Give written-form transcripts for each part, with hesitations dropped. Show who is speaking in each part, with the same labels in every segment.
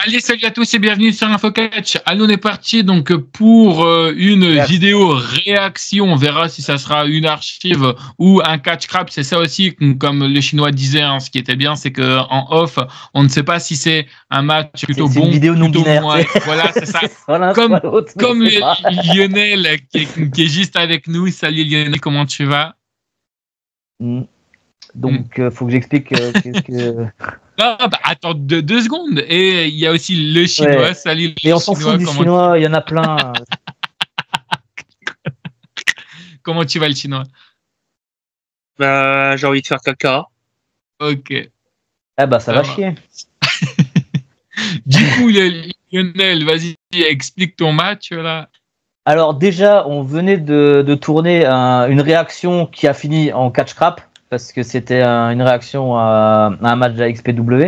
Speaker 1: Allez, salut à tous et bienvenue sur InfoCatch. Allez, on est parti donc pour une vidéo réaction. On verra si ça sera une archive ou un catch crap. C'est ça aussi, comme le Chinois disait. Hein, ce qui était bien, c'est que en off, on ne sait pas si c'est un match plutôt bon,
Speaker 2: vidéo non
Speaker 1: plutôt
Speaker 2: binaire.
Speaker 1: moins. Voilà, c'est ça. Comme Lionel qui est juste avec nous. Salut Lionel, comment tu vas?
Speaker 2: Donc, faut que j'explique qu'est-ce que.
Speaker 1: Non, bah, attends 2 secondes. Et il y a aussi le chinois.
Speaker 2: Ouais.
Speaker 1: Salut le
Speaker 2: Mais on s'en fout du chinois, il y en a plein.
Speaker 1: Comment tu vas le chinois?
Speaker 3: Bah, j'ai envie de faire caca.
Speaker 1: Ok.
Speaker 2: Ah bah ça va chier.
Speaker 1: Du coup, Lionel, vas-y, explique ton match là.
Speaker 2: Alors déjà, on venait de tourner une réaction qui a fini en catch crap. Parce que c'était une réaction à un match de la XPW.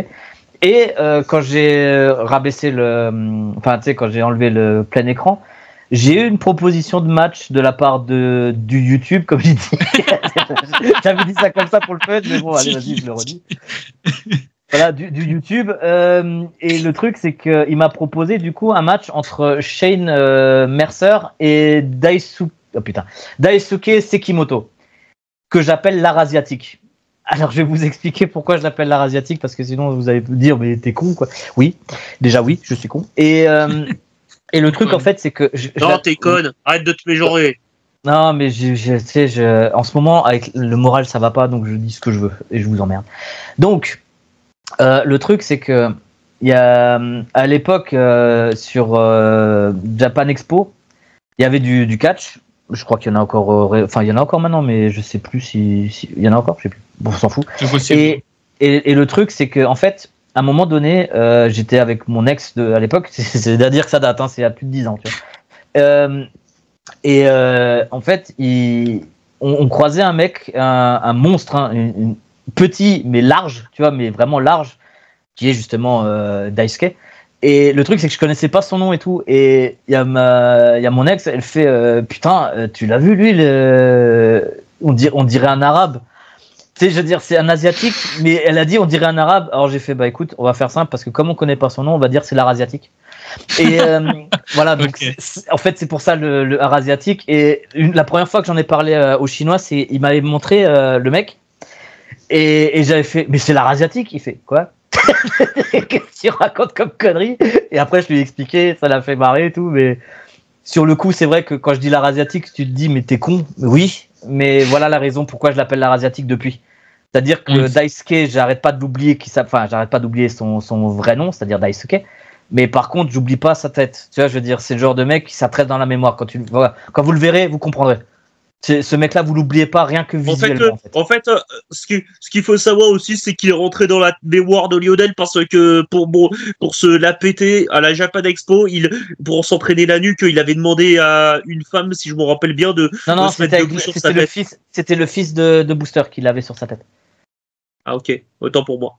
Speaker 2: Et quand j'ai rabaissé quand j'ai enlevé le plein écran, j'ai eu une proposition de match de la part du YouTube, comme j'ai dit. J'avais dit ça comme ça pour le fun, mais bon, allez, vas-y, je le redis. Voilà, du YouTube. Et le truc, c'est qu'il m'a proposé du coup un match entre Shane Mercer et Daisuke Sekimoto, que j'appelle l'art asiatique. Alors je vais vous expliquer pourquoi je l'appelle l'art asiatique, parce que sinon vous allez vous dire mais t'es con quoi. Oui, déjà oui, je suis con. Et le truc en fait c'est que
Speaker 3: non, t'es conne, arrête de te mégenrer.
Speaker 2: Non mais en ce moment avec le moral ça va pas, donc je dis ce que je veux et je vous emmerde. Donc le truc c'est que il y a à l'époque sur Japan Expo, il y avait du catch. Je crois qu'il y en a encore, il y en a encore maintenant, mais je sais plus si il y en a encore, je sais plus. Bon, on s'en fout. Et le truc, c'est que en fait, à un moment donné, j'étais avec mon ex à l'époque. C'est-à-dire que ça date, hein, c'est il y a plus de 10 ans. Tu vois. En fait, on croisait un mec, un monstre, hein, petit mais large, tu vois, mais vraiment large, qui est justement Daisuke. Et le truc, c'est que je connaissais pas son nom et tout. Et il y a mon ex, elle fait putain, tu l'as vu lui, on dirait un arabe. Tu sais, je veux dire, c'est un asiatique, mais elle a dit on dirait un arabe. Alors j'ai fait bah écoute, on va faire simple parce que comme on connaît pas son nom, on va dire c'est l'art asiatique. Et voilà, donc okay. En fait, c'est pour ça le art asiatique. Et la première fois que j'en ai parlé au Chinois, il m'avait montré le mec. Et j'avais fait mais c'est l'art asiatique. Il fait quoi? Qu'est-ce qu'il raconte comme connerie? Et après je lui ai expliqué, ça l'a fait marrer et tout, mais sur le coup c'est vrai que quand je dis l'art asiatique tu te dis mais t'es con. Oui, mais voilà la raison pourquoi je l'appelle l'art asiatique depuis. C'est-à-dire que Daisuke, j'arrête pas d'oublier son vrai nom, c'est-à-dire Daisuke, mais par contre j'oublie pas sa tête, tu vois, je veux dire c'est le genre de mec qui ça reste dans la mémoire. Quand vous le verrez vous comprendrez. Ce mec-là, vous l'oubliez pas, rien que visuellement.
Speaker 3: En fait, ce qu'il faut savoir aussi, c'est qu'il est rentré dans la mémoire de Lionel parce que pour se la péter à la Japan Expo, pour s'entraîner la nuque, il avait demandé à une femme, si je me rappelle bien, de se mettre debout sur sa tête.
Speaker 2: C'était le fils de Booster qui l'avait sur sa tête.
Speaker 3: Ah ok, autant pour moi.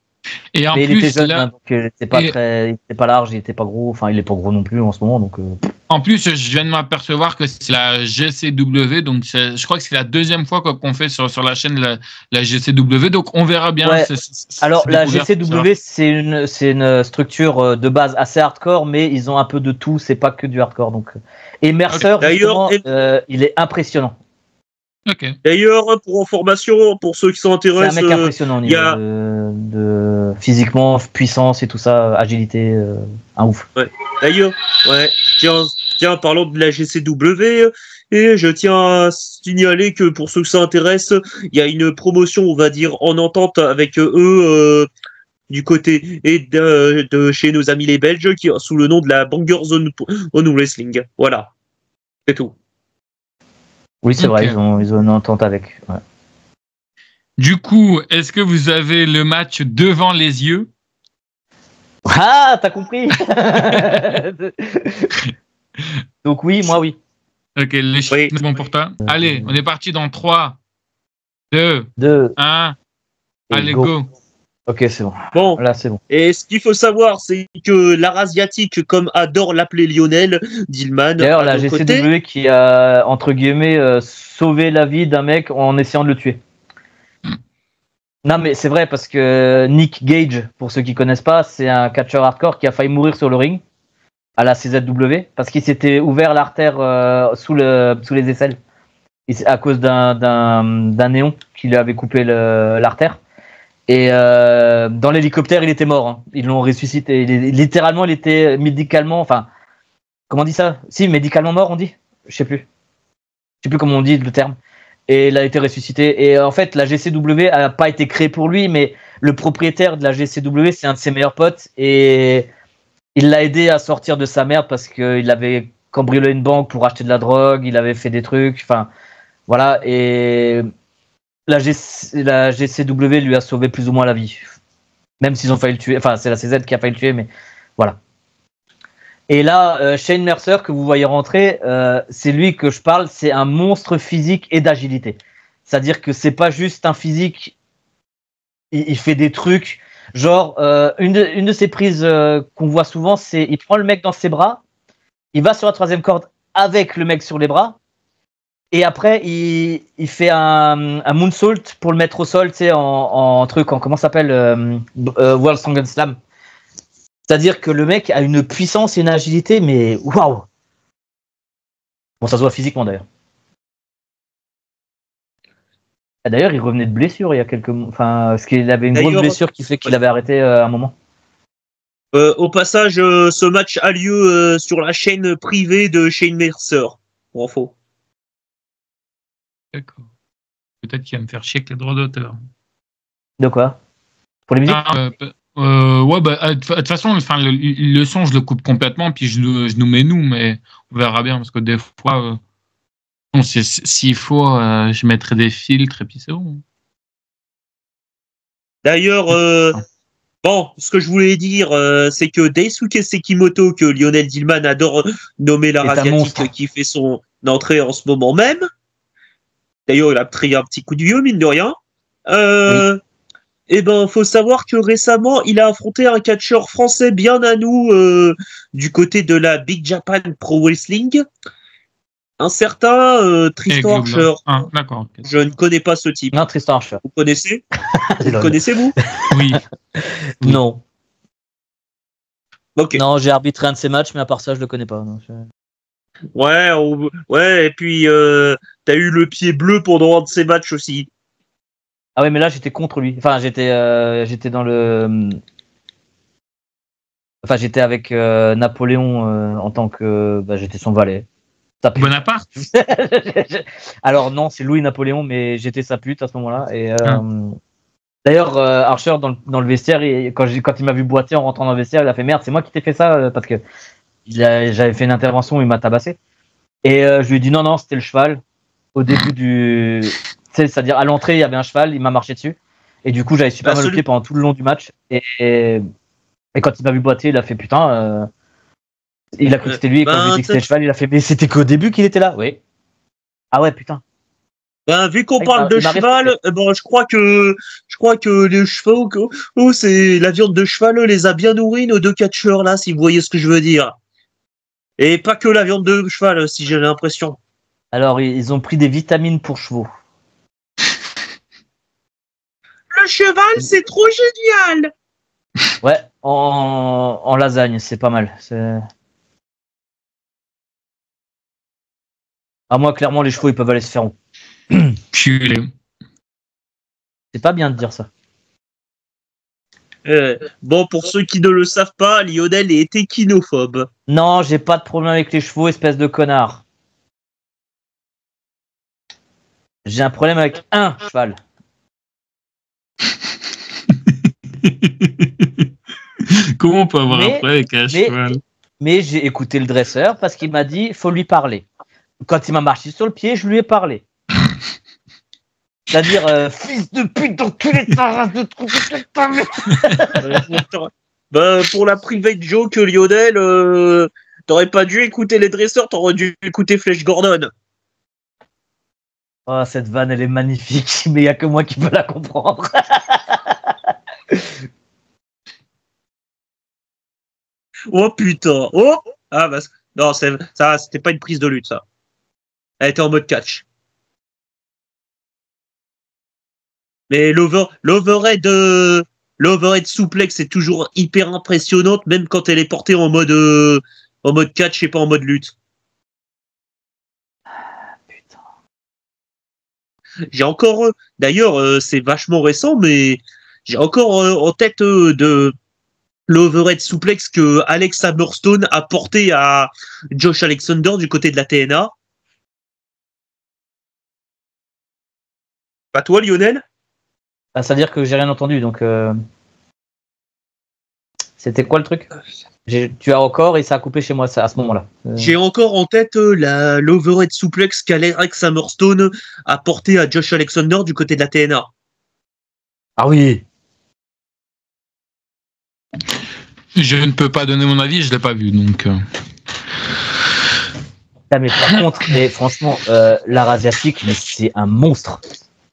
Speaker 1: Et en
Speaker 2: mais
Speaker 1: plus,
Speaker 2: il était jeune, hein, donc il était pas large, il était pas gros, enfin il est pas gros non plus en ce moment, donc.
Speaker 1: En plus, je viens de m'apercevoir que c'est la GCW, donc je crois que c'est la deuxième fois qu'on fait sur la chaîne la GCW, donc on verra bien.
Speaker 2: Ouais. Alors la GCW, c'est une structure de base assez hardcore, mais ils ont un peu de tout, c'est pas que du hardcore, donc. Et Mercer, justement, il est impressionnant.
Speaker 1: Okay.
Speaker 3: D'ailleurs, pour information, pour ceux qui s'intéressent,
Speaker 2: c'est un mec impressionnant au niveau de physiquement, puissance et tout ça, agilité, un ouf.
Speaker 3: Ouais. D'ailleurs, tiens, parlons de la GCW, et je tiens à signaler que pour ceux qui s'intéressent, il y a une promotion, on va dire, en entente avec eux du côté et de chez nos amis les Belges, qui sous le nom de la Banger Zone On Wrestling. Voilà, c'est tout.
Speaker 2: Oui, c'est vrai, ils ont une entente avec. Ouais.
Speaker 1: Du coup, est-ce que vous avez le match devant les yeux?
Speaker 2: Ah, t'as compris. Donc oui, moi oui.
Speaker 1: Ok, les chiffres c'est bon pour toi. Allez, on est parti dans 3, 2, 1. Allez, go.
Speaker 2: Ok, c'est bon.
Speaker 3: Bon,
Speaker 2: là c'est bon.
Speaker 3: Et ce qu'il faut savoir, c'est que l'art asiatique, comme adore l'appeler Lionel, Dillman.
Speaker 2: D'ailleurs, la GCW qui a, entre guillemets, sauvé la vie d'un mec en essayant de le tuer. Non, mais c'est vrai parce que Nick Gage, pour ceux qui connaissent pas, c'est un catcheur hardcore qui a failli mourir sur le ring à la CZW parce qu'il s'était ouvert l'artère sous les aisselles à cause d'un néon qui lui avait coupé l'artère. Et dans l'hélicoptère, il était mort. Hein. Ils l'ont ressuscité. Littéralement, il était médicalement, enfin, comment on dit ça? Si, médicalement mort, on dit. Je sais plus comment on dit le terme. Et il a été ressuscité. Et en fait, la GCW a pas été créée pour lui, mais le propriétaire de la GCW, c'est un de ses meilleurs potes. Et il l'a aidé à sortir de sa merde parce qu'il avait cambriolé une banque pour acheter de la drogue, il avait fait des trucs. Enfin, voilà. Et la GCW lui a sauvé plus ou moins la vie. Même s'ils ont failli le tuer. Enfin, c'est la CZ qui a failli le tuer, mais voilà. Et là, Shane Mercer, que vous voyez rentrer, c'est lui que je parle, c'est un monstre physique et d'agilité. C'est-à-dire que c'est pas juste un physique, il fait des trucs. Genre, une de ses prises qu'on voit souvent, c'est il prend le mec dans ses bras, il va sur la troisième corde avec le mec sur les bras, et après, il fait un moonsault pour le mettre au sol, tu sais, en truc, comment ça s'appelle World Strongest Slam. C'est-à-dire que le mec a une puissance et une agilité, mais waouh! Bon, ça se voit physiquement d'ailleurs. Et d'ailleurs, il revenait de blessure il y a quelques mois. Enfin, parce qu'il avait une grosse blessure qui fait qu'il avait arrêté un moment.
Speaker 3: Au passage, ce match a lieu sur la chaîne privée de Shane Mercer. Pour info.
Speaker 1: D'accord. Peut-être qu'il va me faire chier avec les droits d'auteur.
Speaker 2: De quoi? Pour les musiques?
Speaker 1: Ouais, bah, de toute façon, enfin, le son, je le coupe complètement, puis je nous mets nous, mais on verra bien, parce que des fois, s'il faut, je mettrai des filtres, et puis c'est bon.
Speaker 3: D'ailleurs, bon, ce que je voulais dire, c'est que Daisuke Sekimoto, que Lionel Dillman adore nommer l'art asiatique, qui fait son entrée en ce moment même. D'ailleurs, il a pris un petit coup de vieux, mine de rien. Oui. Eh ben, faut savoir que récemment, il a affronté un catcheur français bien à nous du côté de la Big Japan Pro Wrestling. Un certain Tristan Archer.
Speaker 1: Ah, d'accord. Okay.
Speaker 3: Je ne connais pas ce type.
Speaker 2: Non, Tristan Archer.
Speaker 3: Vous connaissez? Vous le connaissez-vous?
Speaker 1: Oui.
Speaker 2: Non.
Speaker 3: Ok.
Speaker 2: Non, j'ai arbitré un de ses matchs, mais à part ça, je le connais pas. Non,
Speaker 3: ouais, et puis t'as eu le pied bleu pendant un de ses matchs aussi.
Speaker 2: Ah ouais, mais là j'étais contre lui. Enfin, j'étais dans le. Enfin, j'étais avec Napoléon en tant que. J'étais son valet.
Speaker 1: Bonaparte.
Speaker 2: Alors non, c'est Louis-Napoléon, mais j'étais sa pute à ce moment-là. Et d'ailleurs, Archer dans le vestiaire, quand il m'a vu boiter en rentrant dans le vestiaire, il a fait merde, c'est moi qui t'ai fait ça parce que j'avais fait une intervention, il m'a tabassé. Et je lui ai dit non, c'était le cheval au début du. C'est-à-dire à l'entrée, il y avait un cheval, il m'a marché dessus. Et du coup, j'avais super mal au pied pendant tout le long du match. Et quand il m'a vu boiter, il a fait putain. Il a cru que c'était lui. Et quand je lui ai dit que c'était le cheval, il a fait mais c'était qu'au début qu'il était là. Oui. Ah ouais, putain.
Speaker 3: Vu qu'on parle de cheval, je crois que les chevaux, c'est la viande de cheval les a bien nourris, nos deux catcheurs là, si vous voyez ce que je veux dire. Et pas que la viande de cheval, si j'ai l'impression.
Speaker 2: Alors, ils ont pris des vitamines pour chevaux.
Speaker 3: Le cheval, c'est trop génial.
Speaker 2: Ouais, en lasagne, c'est pas mal. À moi, clairement, les chevaux, ils peuvent aller se faire
Speaker 1: culé.
Speaker 2: C'est pas bien de dire ça.
Speaker 3: Bon, pour ceux qui ne le savent pas, Lionel est équinophobe.
Speaker 2: Non, j'ai pas de problème avec les chevaux, espèce de connard. J'ai un problème avec un cheval.
Speaker 1: Comment on peut avoir un problème avec un cheval?
Speaker 2: Mais j'ai écouté le dresseur parce qu'il m'a dit faut lui parler. Quand il m'a marché sur le pied, je lui ai parlé. C'est-à-dire, fils de pute dans tous les terrains de trou.
Speaker 3: Pour la private joke, Lionel, t'aurais pas dû écouter les dresseurs, t'aurais dû écouter Flash Gordon.
Speaker 2: Oh, cette vanne, elle est magnifique, mais il n'y a que moi qui peux la comprendre.
Speaker 3: Oh putain. Oh. Ah bah non, ça, c'était pas une prise de lutte, ça. Elle était en mode catch. Mais l'overhead souplex est toujours hyper impressionnante, même quand elle est portée en mode catch et pas en mode lutte.
Speaker 2: Putain.
Speaker 3: J'ai encore, d'ailleurs, c'est vachement récent, mais j'ai encore en tête de l'overhead souplex que Alex Hammerstone a porté à Josh Alexander du côté de la TNA. Pas toi, Lionel?
Speaker 2: Bah, ça veut dire que j'ai rien entendu, donc c'était quoi le truc? Tu as encore et ça a coupé chez moi à ce moment-là.
Speaker 3: J'ai encore en tête l'overhead souplex qu'Alex Hammerstone a porté à Josh Alexander du côté de la TNA.
Speaker 2: Ah oui.
Speaker 1: Je ne peux pas donner mon avis, je l'ai pas vu, donc.
Speaker 2: Ah, mais par contre, franchement, l'art asiatique, mais c'est un monstre.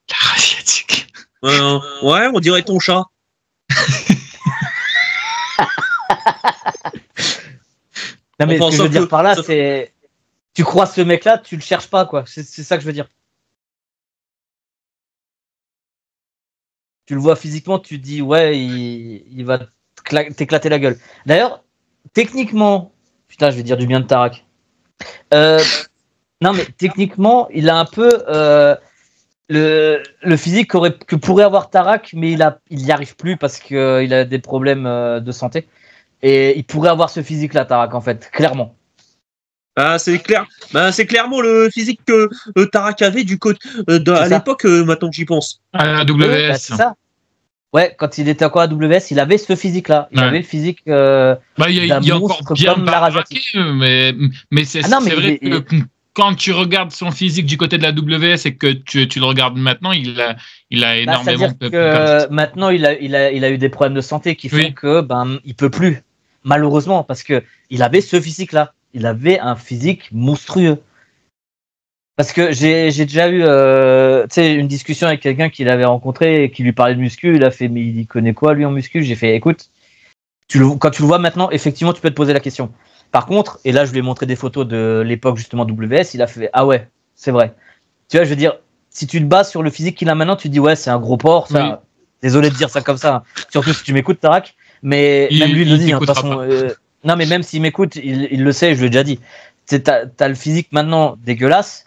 Speaker 1: L'art asiatique.
Speaker 3: Ouais, on dirait ton chat.
Speaker 2: Non, mais
Speaker 3: Enfin,
Speaker 2: ce que je veux dire par là, c'est. Tu crois ce mec-là, tu le cherches pas, quoi. C'est ça que je veux dire. Tu le vois physiquement, tu te dis, ouais, il va t'éclater la gueule. D'ailleurs, techniquement, putain, je vais dire du bien de Tarak. Non, mais techniquement, il a un peu le physique que pourrait avoir Tarak, mais il n'y arrive plus parce qu'il a des problèmes de santé. Et il pourrait avoir ce physique-là, Tarak, en fait, clairement.
Speaker 3: C'est clair. C'est clairement le physique que Tarak avait du côté à l'époque, maintenant que j'y pense.
Speaker 1: À la WS.
Speaker 2: Oui, bah, c'est ça. Ouais, quand il était encore à WS, il avait ce physique-là. Il avait le physique.
Speaker 1: Il y a encore bien baraqué, mais c'est vrai que quand tu regardes son physique du côté de la WS et que tu le regardes maintenant, il a énormément.
Speaker 2: Maintenant, il a eu des problèmes de santé qui font que il peut plus, malheureusement, parce que il avait ce physique-là. Il avait un physique monstrueux. Parce que j'ai déjà eu une discussion avec quelqu'un qui l'avait rencontré et qui lui parlait de muscu. Il a fait, mais il connaît quoi lui en muscu? J'ai fait, écoute, quand tu le vois maintenant, effectivement, tu peux te poser la question. Par contre, et là, je lui ai montré des photos de l'époque justement WS, il a fait, ah ouais, c'est vrai. Tu vois, je veux dire, si tu te bases sur le physique qu'il a maintenant, tu te dis, ouais, c'est un gros porc. Ça. Oui. Désolé de dire ça comme ça, hein. Surtout si tu m'écoutes, Tarak. Mais même lui, il le dit. De toute façon, non, mais même s'il m'écoute, il le sait, je lui ai déjà dit. T'as le physique maintenant dégueulasse.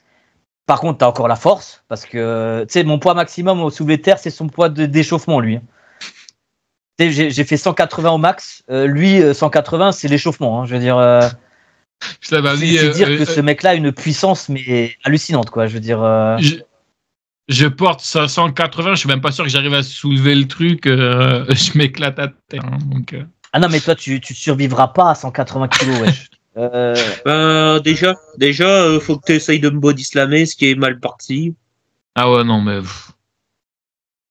Speaker 2: Par contre, tu as encore la force, parce que mon poids maximum au soulevé de terre, c'est son poids d'échauffement, lui. J'ai fait 180 au max. Lui, 180, c'est l'échauffement. Hein, je veux dire, c'est dire que ce mec-là a une puissance mais hallucinante, quoi. Je veux dire.
Speaker 1: Je porte 180, je suis même pas sûr que j'arrive à soulever le truc. Je m'éclate à terre. Hein, donc.
Speaker 2: Ah non, mais toi, tu survivras pas à 180 kilos, wesh.
Speaker 3: Déjà, faut que tu essayes de me body slammer, ce qui est mal parti.
Speaker 1: Ah ouais, non, mais.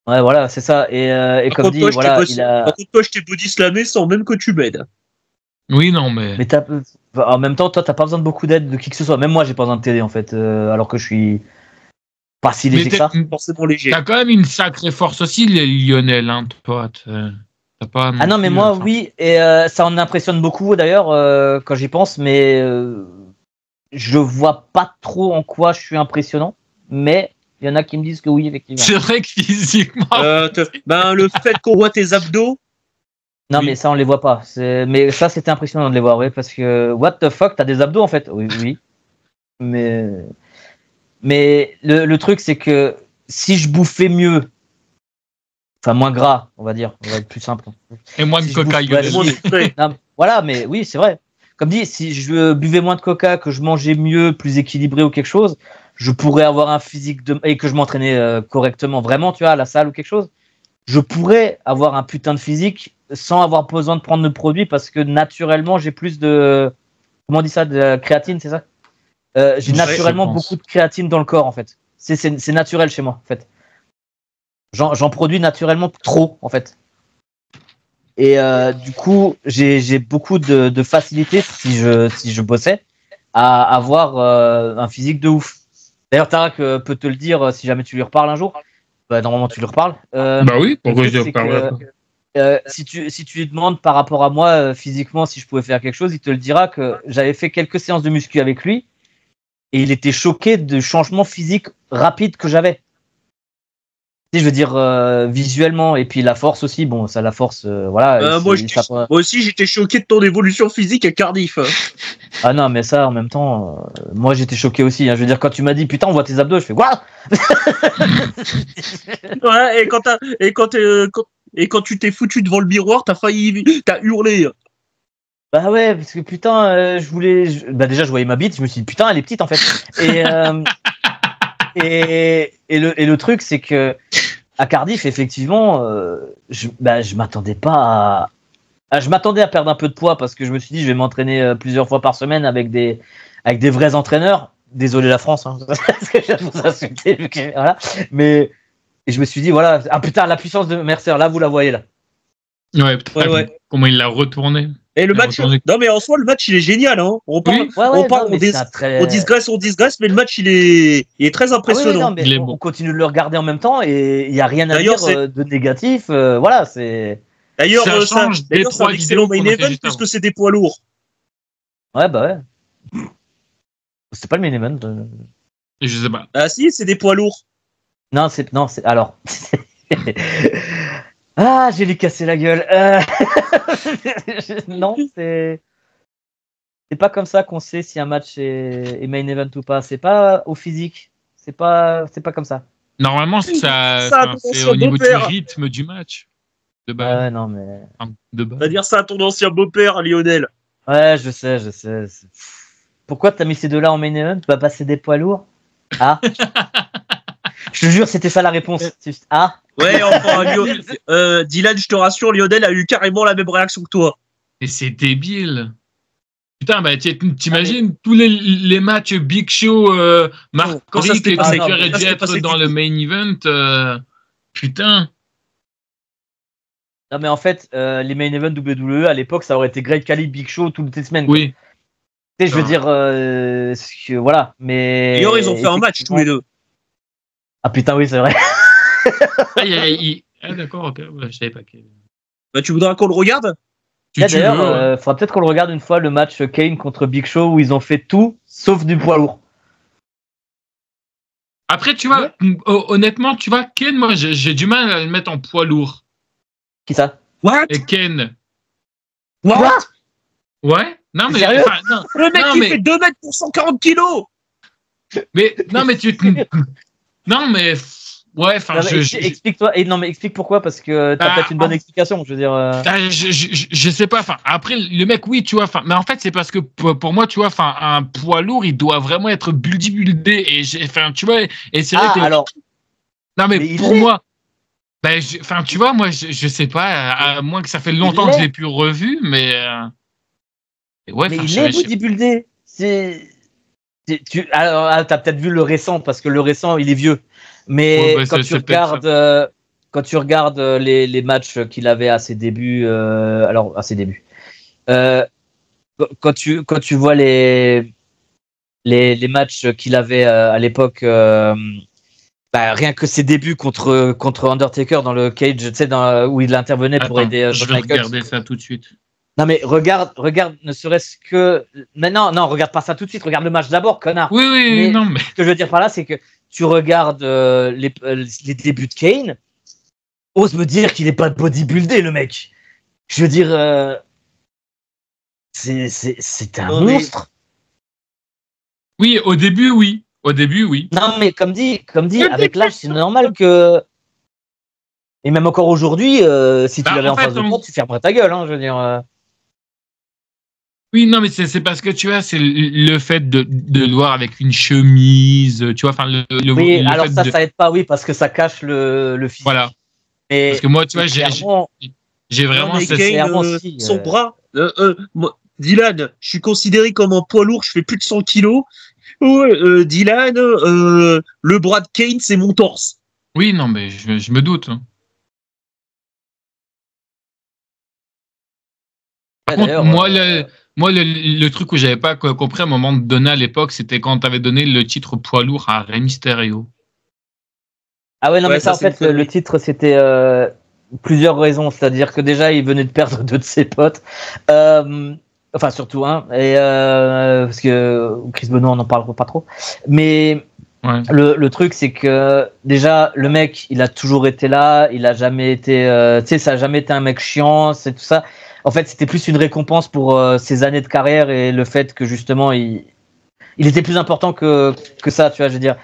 Speaker 2: Ouais, voilà, c'est ça. Et comme dit, voilà,
Speaker 3: Par contre, toi, je t'ai body slamé sans même que tu m'aides.
Speaker 1: Oui, non, mais.
Speaker 2: Mais en même temps, toi, t'as pas besoin de beaucoup d'aide de qui que ce soit. Même moi, j'ai pas besoin de t'aider, en fait, alors que je suis pas si léger que ça.
Speaker 3: Forcément léger.
Speaker 1: T'as quand même une sacrée force aussi, Lionel, hein, toi. Pas
Speaker 2: ah non, mais moi, oui, et ça en impressionne beaucoup d'ailleurs quand j'y pense, mais je vois pas trop en quoi je suis impressionnant, mais il y en a qui me disent que oui, effectivement.
Speaker 1: C'est vrai que physiquement.
Speaker 3: Le fait qu'on voit tes abdos.
Speaker 2: Non, mais ça, on les voit pas. Mais ça, c'était impressionnant de les voir, oui, parce que what the fuck, t'as des abdos en fait. Oui. Mais le truc, c'est que si je bouffais mieux, enfin, moins gras, on va dire. On va être plus simple.
Speaker 1: Et moins de coca.
Speaker 2: Voilà, mais oui, c'est vrai. Comme dit, si je buvais moins de coca, que je mangeais mieux, plus équilibré ou quelque chose, je pourrais avoir un physique et que je m'entraînais correctement, vraiment, tu vois, à la salle ou quelque chose. Je pourrais avoir un putain de physique sans avoir besoin de prendre de produits parce que naturellement, j'ai plus de. Comment on dit ça? De créatine, c'est ça? J'ai naturellement beaucoup de créatine dans le corps, en fait. C'est naturel chez moi, en fait. J'en produis naturellement trop, en fait. Et du coup, j'ai beaucoup de facilité, si je bossais, à avoir un physique de ouf. D'ailleurs, Tarak peut te le dire si jamais tu lui reparles un jour. Normalement, tu lui reparles.
Speaker 1: Oui, pourquoi je lui reparle?
Speaker 2: Si tu lui demandes par rapport à moi, physiquement, si je pouvais faire quelque chose, il te le dira que j'avais fait quelques séances de muscu avec lui et il était choqué du changement physique rapide que j'avais. je veux dire, visuellement, et puis la force aussi, bon, ça, la force, voilà.
Speaker 3: Moi aussi, j'étais choqué de ton évolution physique à Cardiff.
Speaker 2: Ah non, mais ça, en même temps, moi, j'étais choqué aussi. Hein. Je veux dire, quand tu m'as dit, putain, on voit tes abdos, je fais, quoi?
Speaker 3: Ouais, et quand tu t'es foutu devant le miroir, t'as hurlé.
Speaker 2: Bah ouais, parce que putain, bah déjà, je voyais ma bite, je me suis dit, putain, elle est petite, en fait. Et le truc, c'est que à Cardiff, effectivement, je m'attendais pas je m'attendais à perdre un peu de poids parce que je me suis dit, je vais m'entraîner plusieurs fois par semaine avec des vrais entraîneurs. Désolé la France, hein, parce que je viens de vous insulter. Voilà. Mais je me suis dit, voilà, ah putain, la puissance de Mercer, là, vous la voyez là.
Speaker 1: Ouais, putain, comment il l'a retourné.
Speaker 3: Et le match, non mais en soi le match il est génial, hein. On disgrace, mais le match il est très impressionnant.
Speaker 2: Ah oui, on continue de le regarder en même temps et il y a rien à dire de négatif. Voilà, c'est.
Speaker 3: D'ailleurs, c'est un excellent main event puisque c'est des poids lourds.
Speaker 2: Ouais, bah ouais. C'est pas le main event.
Speaker 1: Je sais pas.
Speaker 3: Ah si, c'est des poids lourds.
Speaker 2: Non, c'est alors. Ah, j'ai lui cassé la gueule. Non, c'est pas comme ça qu'on sait si un match est main event ou pas. C'est pas au physique. C'est pas comme ça.
Speaker 1: Normalement, c'est au niveau du rythme du match. De base.
Speaker 2: Ouais, non, mais.
Speaker 1: De base.
Speaker 3: On va dire ça à ton ancien beau-père, Lionel.
Speaker 2: Ouais, je sais. Pourquoi t'as mis ces deux-là en main event? Tu vas passer des poids lourds? Ah. Je te jure, c'était ça la réponse. Ah.
Speaker 3: Ouais, enfin, Dylan, je te rassure, Lionel a eu carrément la même réaction que toi.
Speaker 1: Et c'est débile. Putain, bah t'imagines tous les matchs Big Show, Mark Henry qui aurait dû être dans le main event. Putain.
Speaker 2: Non, mais en fait, les main events WWE à l'époque, ça aurait été Great Khali, Big Show toutes les semaines.
Speaker 1: Oui.
Speaker 2: Tu sais, je veux dire, voilà. Mais.
Speaker 3: D'ailleurs, ils ont fait un match tous les deux.
Speaker 2: Ah putain, oui, c'est vrai.
Speaker 1: Ah d'accord, ok, ouais, je savais pas.
Speaker 3: Bah, tu voudras qu'on le regarde?
Speaker 2: D'ailleurs, faudra peut-être qu'on le regarde une fois, le match Kane contre Big Show, où ils ont fait tout, sauf du poids lourd.
Speaker 1: Après, tu vois, honnêtement, tu vois, Kane, moi, j'ai du mal à le mettre en poids lourd.
Speaker 2: Qui ça?
Speaker 3: What?
Speaker 1: Et Kane.
Speaker 3: What?
Speaker 1: Ouais? Non, mais.
Speaker 2: Sérieux?
Speaker 1: Non,
Speaker 3: le mec, il fait 2 mètres pour 140 kilos!
Speaker 1: Mais, non, mais tu. Non, mais. Ouais, enfin,
Speaker 2: explique-toi. Et non, mais explique pourquoi, parce que t'as peut-être une bonne explication. Je veux dire.
Speaker 1: Je sais pas. Enfin, après, le mec, oui, tu vois. Enfin, mais en fait, c'est parce que pour moi, tu vois, enfin, un poids lourd, il doit vraiment être bodybuildé. Et enfin, tu vois, et c'est vrai que.
Speaker 2: Alors.
Speaker 1: Non, mais pour moi. Ben, enfin, tu vois, moi, je sais pas. À moins que ça fait longtemps que je l'ai plus revu, mais. Ouais.
Speaker 2: Mais il est bodybuildé. Alors, t'as peut-être vu le récent, parce que le récent, il est vieux. Mais quand tu regardes les matchs qu'il avait à ses débuts, quand tu vois les matchs qu'il avait à l'époque, rien que ses débuts contre Undertaker dans le cage, tu sais, où il intervenait pour aider.
Speaker 1: Je vais regarder ça tout de suite.
Speaker 2: Non mais regarde, ne serait-ce que. Mais non, regarde pas ça tout de suite. Regarde le match d'abord, connard.
Speaker 1: Oui, non mais.
Speaker 2: Ce que je veux dire par là, c'est que tu regardes les débuts de Kane, ose me dire qu'il est pas bodybuildé, le mec. Je veux dire, c'est un monstre.
Speaker 1: Oui, au début, oui.
Speaker 2: Non, mais comme dit, avec l'âge, c'est normal que. Et même encore aujourd'hui, si tu l'avais en face de toi, tu fermerais ta gueule, hein, je veux dire.
Speaker 1: Oui, non, mais c'est parce que tu vois, c'est le fait de le voir avec une chemise, tu vois, enfin
Speaker 2: oui, alors ça aide pas, oui, parce que ça cache le physique.
Speaker 1: Voilà.
Speaker 2: Mais
Speaker 1: parce que moi, tu vois, j'ai vraiment
Speaker 3: son bras. Dylan, je suis considéré comme un poids lourd, je fais plus de 100 kilos. Ouais, Dylan, le bras de Kane, c'est mon torse.
Speaker 1: Oui, non, mais je me doute. Par contre, moi, le truc où j'avais pas compris à un moment donné à l'époque, c'était quand tu avais donné le titre poids lourd à Rey Mysterio.
Speaker 2: Ah ouais, non, mais ça en fait, le titre, c'était plusieurs raisons. C'est-à-dire que déjà, il venait de perdre 2 de ses potes. Enfin, surtout un. Et parce que Chris Benoit, on n'en parle pas trop. Mais
Speaker 1: Ouais.
Speaker 2: Le truc, c'est que déjà, le mec, il a toujours été là, il a jamais été, tu sais, ça a jamais été un mec chiant, c'est tout ça. En fait, c'était plus une récompense pour ses années de carrière et le fait que justement, il était plus important que ça, tu vois, je veux dire.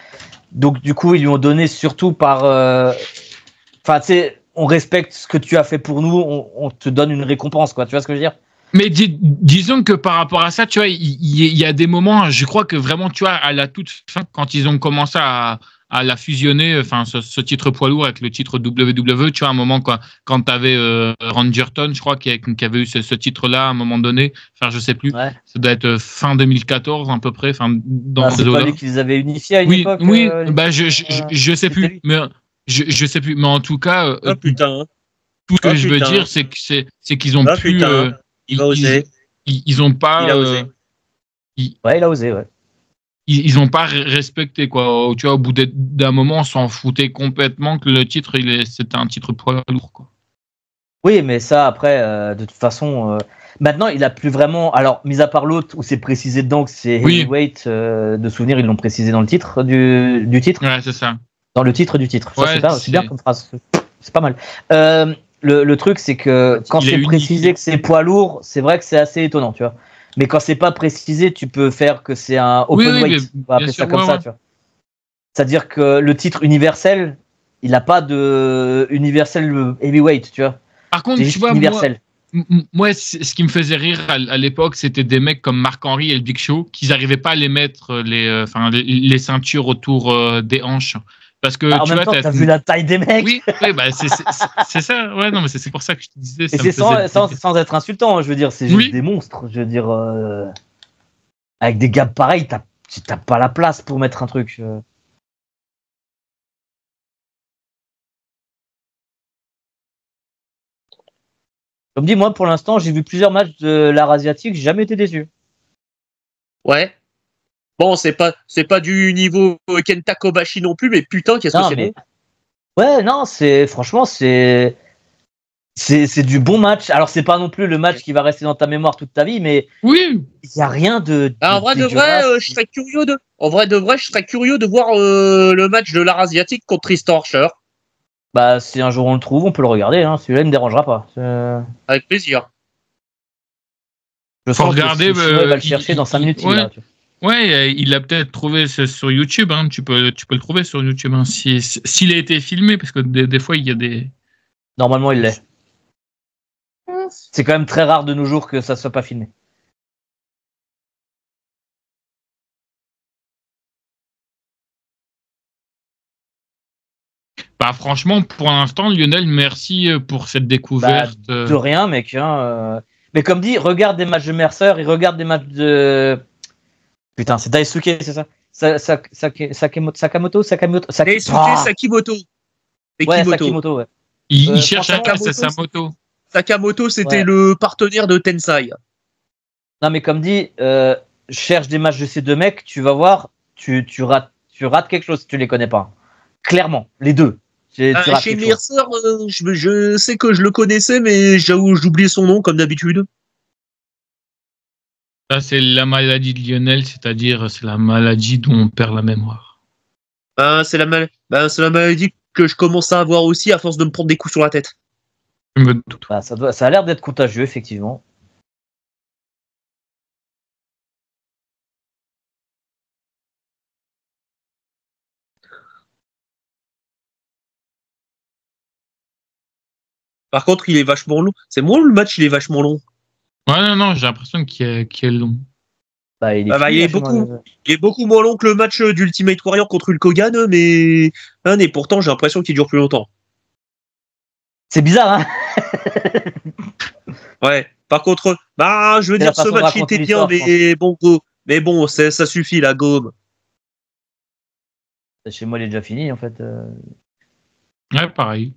Speaker 2: Donc, du coup, ils lui ont donné surtout par, enfin, tu sais, on respecte ce que tu as fait pour nous, on te donne une récompense, quoi. Tu vois ce que je veux dire?
Speaker 1: Mais disons que par rapport à ça, tu vois, il y a des moments, je crois que vraiment, tu vois, à la toute fin, quand ils ont commencé à la fusionner, enfin, ce titre poids lourd avec le titre WWE, tu vois, à un moment, quand tu avais Randy Orton, je crois, qui avait eu ce titre-là à un moment donné, enfin, je sais plus,
Speaker 2: Ouais.
Speaker 1: ça doit être fin 2014 à peu près, enfin, dans
Speaker 2: C'est
Speaker 1: ces
Speaker 2: pas
Speaker 1: eaux-là.
Speaker 2: lui qui les avait unifiés à une
Speaker 1: Oui,
Speaker 2: époque.
Speaker 1: oui, bah, je sais
Speaker 2: c'était
Speaker 1: plus,
Speaker 2: lui.
Speaker 1: mais je sais plus, mais en tout cas,
Speaker 3: Ah putain. Hein.
Speaker 1: tout ce que
Speaker 3: Ah,
Speaker 1: je veux
Speaker 3: putain.
Speaker 1: dire, c'est qu'ils ont
Speaker 3: Ah
Speaker 1: pu,
Speaker 3: putain. Il va oser.
Speaker 1: ils ont pas,
Speaker 3: Il a osé.
Speaker 2: Ouais, il a osé, ouais.
Speaker 1: ils ont pas respecté quoi. Tu vois, au bout d'un moment, on s'en foutait complètement que le titre, c'était un titre poids lourd quoi.
Speaker 2: Oui, mais ça, après, de toute façon, maintenant, il a plus vraiment. Alors, mis à part l'autre où c'est précisé dedans que c'est
Speaker 1: Oui.
Speaker 2: heavyweight, de souvenir, ils l'ont précisé dans le titre du titre.
Speaker 1: Ouais, c'est ça.
Speaker 2: Dans le titre du titre. Ça,
Speaker 1: Ouais,
Speaker 2: c'est bien comme phrase. C'est pas mal. Le truc, c'est que quand
Speaker 1: Il est
Speaker 2: c'est
Speaker 1: unique.
Speaker 2: précisé que c'est poids lourd, c'est vrai que c'est assez étonnant, tu vois. Mais quand c'est pas précisé, tu peux faire que c'est un
Speaker 1: Oui,
Speaker 2: open
Speaker 1: oui,
Speaker 2: weight.
Speaker 1: mais
Speaker 2: On va appeler
Speaker 1: bien
Speaker 2: ça
Speaker 1: sûr,
Speaker 2: comme
Speaker 1: ouais,
Speaker 2: ça,
Speaker 1: ouais.
Speaker 2: tu vois. C'est-à-dire que le titre universel, il n'a pas de universel heavyweight, tu vois.
Speaker 1: Par contre,
Speaker 2: C'est
Speaker 1: tu
Speaker 2: juste
Speaker 1: vois,
Speaker 2: universel.
Speaker 1: moi, ce qui me faisait rire à l'époque, c'était des mecs comme Marc Henry et le Big Show qui n'arrivaient pas à les mettre les ceintures autour des hanches. Parce que
Speaker 2: En
Speaker 1: tu
Speaker 2: même
Speaker 1: vois,
Speaker 2: temps, t'as vu la taille des mecs.
Speaker 1: Oui, bah, c'est ça. Ouais, non, mais c'est pour ça que je te disais.
Speaker 2: Et
Speaker 1: ça me
Speaker 2: c'est
Speaker 1: faisait-
Speaker 2: sans être insultant, je veux dire, c'est juste
Speaker 1: Oui.
Speaker 2: des monstres. Je veux dire, avec des gars pareils, t'as pas la place pour mettre un truc. Comme dit, moi, pour l'instant, j'ai vu plusieurs matchs de l'art asiatique, j'ai jamais été déçu.
Speaker 3: Ouais. Bon, c'est pas du niveau Kenta Kobashi non plus, mais putain, qu'est-ce que
Speaker 2: Non,
Speaker 3: c'est
Speaker 2: mais
Speaker 3: bon.
Speaker 2: ouais, non, franchement, c'est du bon match. Alors, c'est pas non plus le match qui va rester dans ta mémoire toute ta vie, mais
Speaker 1: Oui.
Speaker 2: il y a rien de
Speaker 3: Ah, en vrai de vrai,
Speaker 2: dégueulasse.
Speaker 3: je serais curieux de voir le match de l'art asiatique contre Tristan Archer.
Speaker 2: Bah, si un jour on le trouve, on peut le regarder. Hein. Celui-là, il me dérangera pas.
Speaker 3: Avec plaisir.
Speaker 2: Je
Speaker 1: Faut
Speaker 2: sens
Speaker 1: regarder.
Speaker 2: que Chinois, il va le chercher dans 5 minutes.
Speaker 1: Ouais.
Speaker 2: Là, tu vois.
Speaker 1: Ouais, il l'a peut-être trouvé sur YouTube. Hein. Tu peux le trouver sur YouTube. Hein. S'il a été filmé, parce que des fois, il y a des.
Speaker 2: Normalement, il l'est. C'est quand même très rare de nos jours que ça soit pas filmé.
Speaker 1: Bah, franchement, pour l'instant, Lionel, merci pour cette découverte.
Speaker 2: Bah, de rien, mec. Hein. Mais comme dit, regarde des matchs de Mercer, il regarde des matchs de. Putain, c'est Daisuke, c'est ça? Sakamoto.
Speaker 3: Daisuke Sakimoto.
Speaker 2: Ouais, Sakimoto, ouais.
Speaker 1: Il cherche un
Speaker 3: Sakamoto,
Speaker 1: casse à sa moto.
Speaker 3: Sakamoto, c'était
Speaker 2: Ouais.
Speaker 3: le partenaire de Tensai.
Speaker 2: Non, mais comme dit, cherche des matchs de ces deux mecs, tu vas voir, tu rates quelque chose si tu les connais pas. Clairement, les deux. Tu rates
Speaker 3: Chez
Speaker 2: quelque chose.
Speaker 3: Mercer, je sais que je le connaissais, mais j'avoue, j'oublie son nom comme d'habitude.
Speaker 1: Ça, c'est la maladie de Lionel, c'est-à-dire c'est la maladie dont on perd la mémoire.
Speaker 3: C'est la maladie que je commence à avoir aussi à force de me prendre des coups sur la tête.
Speaker 1: Je me doute.
Speaker 2: Bah, ça a l'air d'être contagieux, effectivement.
Speaker 3: Par contre, il est vachement long. C'est moi le match, il est vachement long.
Speaker 1: Ouais, non, j'ai l'impression qu'il est long.
Speaker 2: Bah, il est,
Speaker 3: il est beaucoup moins long que le match d'Ultimate Warrior contre Hulk Hogan, mais pourtant j'ai l'impression qu'il dure plus longtemps.
Speaker 2: C'est bizarre, hein.
Speaker 3: Ouais. Par contre, je veux dire, ce match il était bien, mais bon, ça suffit la gomme.
Speaker 2: Chez moi, il est déjà fini, en fait.
Speaker 1: Ouais, pareil.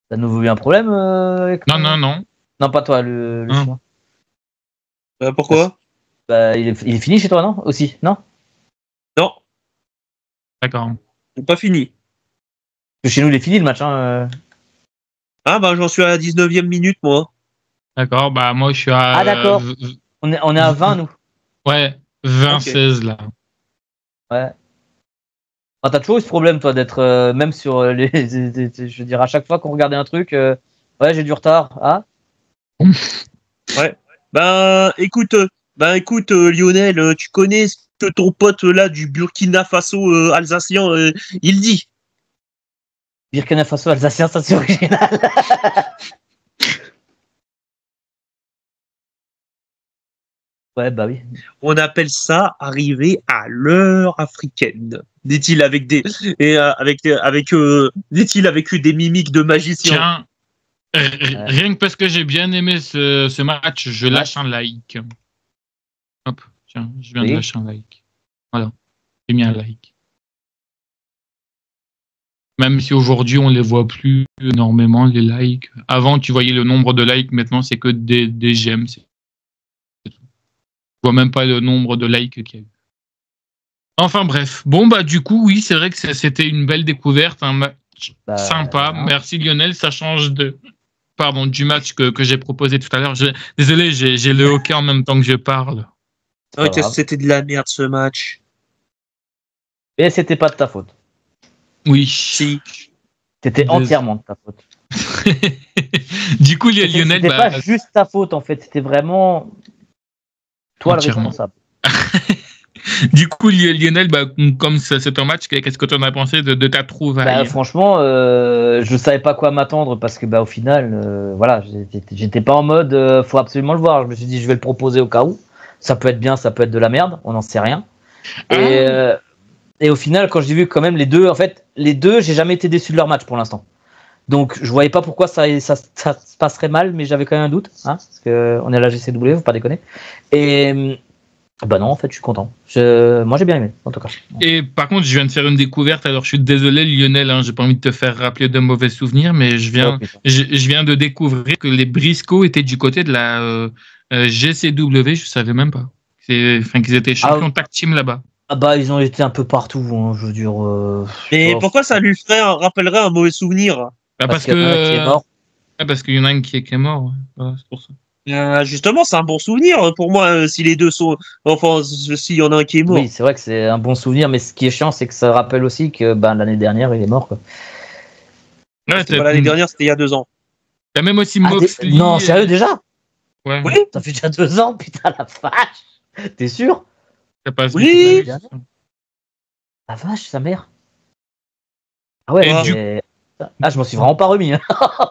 Speaker 2: T'as nouveau eu un problème avec
Speaker 1: Non.
Speaker 2: Non, pas toi, le chinois.
Speaker 3: Pourquoi?
Speaker 2: Bah, il est fini chez toi, non? Aussi, non?
Speaker 3: Non.
Speaker 1: D'accord.
Speaker 3: C'est pas fini.
Speaker 2: Parce que chez nous, il est fini le match. Hein.
Speaker 3: J'en suis à la 19e minute, moi.
Speaker 1: D'accord, bah moi je suis à.
Speaker 2: Ah, d'accord. On est à 20, nous.
Speaker 1: Ouais, 20-16 là.
Speaker 2: Ouais. Ah, t'as toujours eu ce problème, toi, d'être même sur les. Je veux dire, à chaque fois qu'on regardait un truc, ouais, j'ai du retard. Ah,
Speaker 3: Ouais. Écoute, Lionel, tu connais ce que ton pote là du Burkina Faso alsacien, il dit.
Speaker 2: Burkina Faso, alsacien, ça c'est original. Ouais, bah oui.
Speaker 3: On appelle ça arriver à l'heure africaine. Dit-il avec des dit-il avec des mimiques de magicien.
Speaker 1: Tiens, rien que parce que j'ai bien aimé ce match, je lâche un like. Hop, tiens, je viens de lâcher un like. Voilà, j'ai mis un like. Même si aujourd'hui on les voit plus énormément les likes. Avant tu voyais le nombre de likes, maintenant c'est que des j'aime. Je vois même pas le nombre de likes qu'il y a eu. Enfin bref, bon bah du coup oui c'est vrai que c'était une belle découverte, un match sympa. Merci Lionel, ça change du match que j'ai proposé tout à l'heure. Désolé, j'ai le hockey en même temps que je parle.
Speaker 3: Ouais, c'était de la merde ce match.
Speaker 2: Et c'était pas de ta faute.
Speaker 1: Oui.
Speaker 3: Si.
Speaker 2: C'était entièrement de ta faute.
Speaker 1: Du coup Lionel,
Speaker 2: c'était pas juste ta faute en fait, c'était vraiment toi le responsable.
Speaker 1: Du coup, Lionel, comme c'est un match, qu'est-ce que tu en as pensé de ta trouvaille?
Speaker 2: Franchement, je savais pas quoi m'attendre parce que au final, voilà, j'étais pas en mode faut absolument le voir. Je me suis dit je vais le proposer au cas où. Ça peut être bien, ça peut être de la merde, on n'en sait rien. Et au final, quand j'ai vu quand même les deux, j'ai jamais été déçu de leur match pour l'instant. Donc je voyais pas pourquoi ça se passerait mal, mais j'avais quand même un doute, hein, parce que on est à la GCW, faut pas déconner. Et non, en fait, je suis content. Moi, j'ai bien aimé, en tout cas.
Speaker 1: Et par contre, je viens de faire une découverte. Alors, je suis désolé, Lionel, hein, j'ai pas envie de te faire rappeler de mauvais souvenirs, mais je viens de découvrir que les Briscoe étaient du côté de la GCW. Je savais même pas. Qu'ils étaient champions tag team là-bas.
Speaker 2: Ils ont été un peu partout, hein, je veux dire.
Speaker 3: Mais pourquoi ça lui rappellerait un mauvais souvenir?
Speaker 2: Parce qu'il y en a un qui est mort.
Speaker 1: Parce qu'il y en a un qui est mort. Ouais. Voilà, c'est pour ça.
Speaker 3: Justement, c'est un bon souvenir pour moi si les deux sont. Enfin, s'il y en a un qui est mort.
Speaker 2: Oui, c'est vrai que c'est un bon souvenir, mais ce qui est chiant, c'est que ça rappelle aussi que l'année dernière, il est mort. Quoi.
Speaker 3: Ouais, l'année dernière, c'était il y a 2 ans.
Speaker 1: Il y a même aussi Moxley.
Speaker 2: Non, sérieux déjà?
Speaker 1: Ouais.
Speaker 3: Oui.
Speaker 2: Ça fait déjà 2 ans, putain, la vache. T'es sûr?
Speaker 1: Ça passe
Speaker 3: oui.
Speaker 2: La vache, sa mère. Ah ouais, je m'en suis vraiment pas remis. Hein.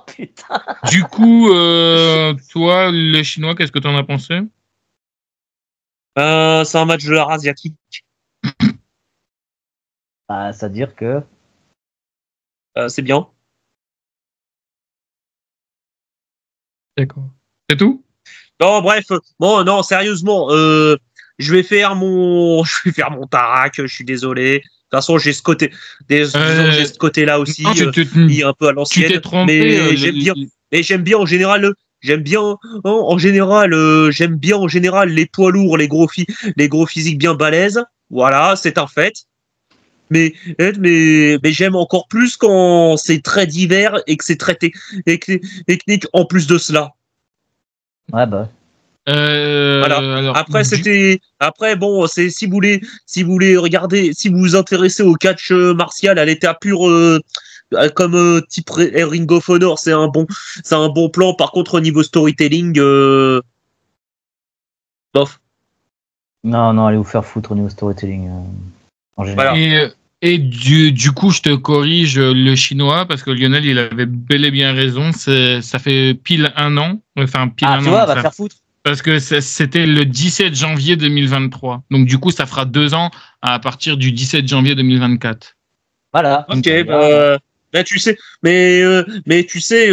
Speaker 2: Putain.
Speaker 1: Du coup, toi, le Chinois, qu'est-ce que t'en as pensé?
Speaker 3: C'est un match de l'art asiatique.
Speaker 2: C'est-à-dire que...
Speaker 3: c'est bien.
Speaker 1: D'accord. C'est tout?
Speaker 3: Non, bref. Bon, non, sérieusement, je vais faire mon Tarak, je suis désolé. De toute façon, j'ai ce côté, j'ai ce côté-là aussi, un peu à l'ancienne.
Speaker 1: Tu t'es trompé.
Speaker 3: Mais j'aime bien en général. J'aime bien en général les poids lourds, les gros physiques bien balèzes. Voilà, c'est un fait. Mais j'aime encore plus quand c'est très divers et que c'est très technique en plus de cela.
Speaker 2: Ouais, bah.
Speaker 3: Voilà.
Speaker 1: Alors,
Speaker 3: après bon, c'est si vous voulez regarder, si vous vous intéressez au catch martial à l'état pur comme type Ring of Honor, c'est un bon plan. Par contre au niveau storytelling bof.
Speaker 2: Non, allez vous faire foutre au niveau storytelling en général.
Speaker 1: Voilà. Et du coup, je te corrige le Chinois parce que Lionel, il avait bel et bien raison. Ça fait pile 1 an. Enfin, pile 1 an.
Speaker 2: Tu vois, va te faire foutre.
Speaker 1: Parce que c'était le 17 janvier 2023. Donc, du coup, ça fera 2 ans à partir du 17 janvier 2024.
Speaker 2: Voilà.
Speaker 3: Ok, tu sais, mais tu sais,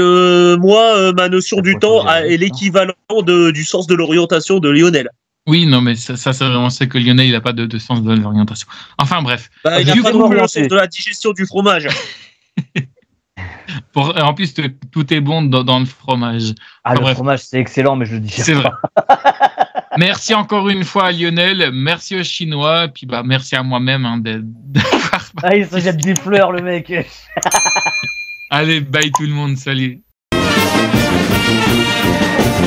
Speaker 3: moi, ma notion du temps est l'équivalent du sens de l'orientation de Lionel.
Speaker 1: Oui, non, mais ça c'est vraiment c'est que Lionel, il n'a pas de sens de l'orientation. Enfin, bref.
Speaker 3: Il n'a pas non plus le sens de la digestion du fromage.
Speaker 1: En plus, tout est bon dans le fromage.
Speaker 2: Le fromage, c'est excellent, mais je le dis.
Speaker 1: C'est vrai. Merci encore une fois à Lionel, merci aux Chinois, puis merci à moi-même
Speaker 2: il se jette des fleurs, le mec.
Speaker 1: Allez, bye tout le monde, salut.